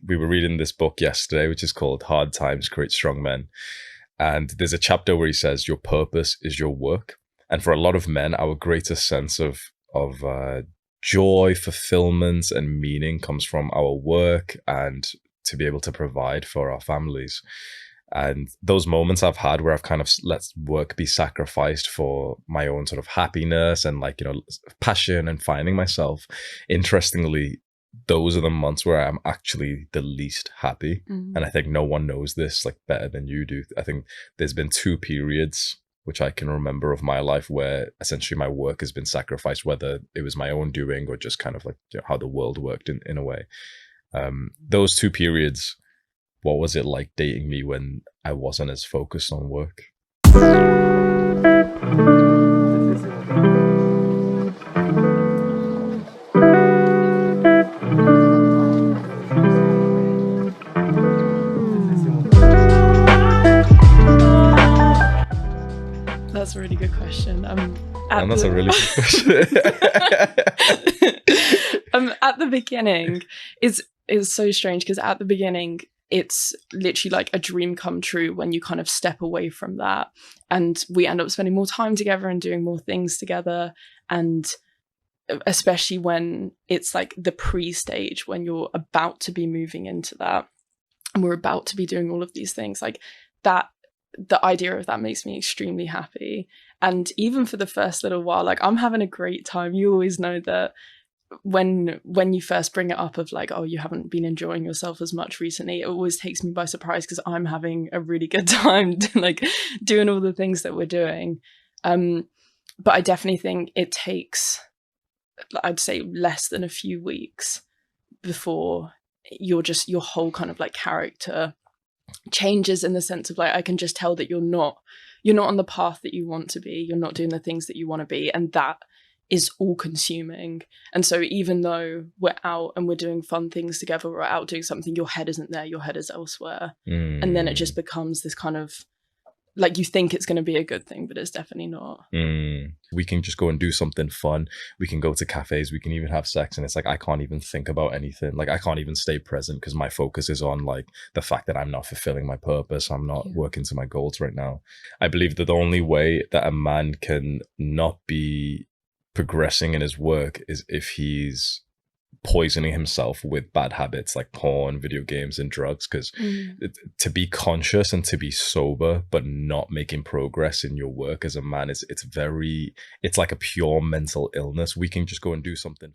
we were reading this book yesterday, which is called Hard Times Create Strong Men. And there's a chapter where he says, your purpose is your work. And for a lot of men, our greatest sense of joy, fulfillment, and meaning comes from our work and to be able to provide for our families. And those moments I've had where I've kind of let work be sacrificed for my own sort of happiness and like, passion and finding myself. Interestingly, those are the months where I'm actually the least happy. And I think no one knows this like better than you do. I think there's been 2 periods which I can remember of my life where essentially my work has been sacrificed, whether it was my own doing or just kind of like how the world worked in a way. Those 2 periods, what was it like dating me when I wasn't as focused on work? That's a really good question. That's a really good question. At the beginning, is so strange because at the beginning, it's literally like a dream come true when you kind of step away from that, and we end up spending more time together and doing more things together. And especially when it's like the pre-stage, when you're about to be moving into that and we're about to be doing all of these things, like that, the idea of that makes me extremely happy. And even for the first little while, like I'm having a great time. You always know that when you first bring it up of like, oh, you haven't been enjoying yourself as much recently, it always takes me by surprise because I'm having a really good time like doing all the things that we're doing. But I definitely think it takes, I'd say, less than a few weeks before your whole kind of like character changes, in the sense of like, I can just tell that you're not on the path that you want to be. You're not doing the things that you want to be. And that is all consuming. And so even though we're out and we're doing fun things together, we're out doing something, your head isn't there, your head is elsewhere. And then it just becomes this kind of like, you think it's going to be a good thing, but it's definitely not. We can just go and do something fun. We can go to cafes. We can even have sex. And it's like, I can't even think about anything. Like I can't even stay present because my focus is on like the fact that I'm not fulfilling my purpose. I'm not working to my goals right now. I believe that the only way that a man can not be progressing in his work is if he's poisoning himself with bad habits like porn, video games, and drugs. Because to be conscious and to be sober but not making progress in your work as a man, it's like a pure mental illness. We can just go and do something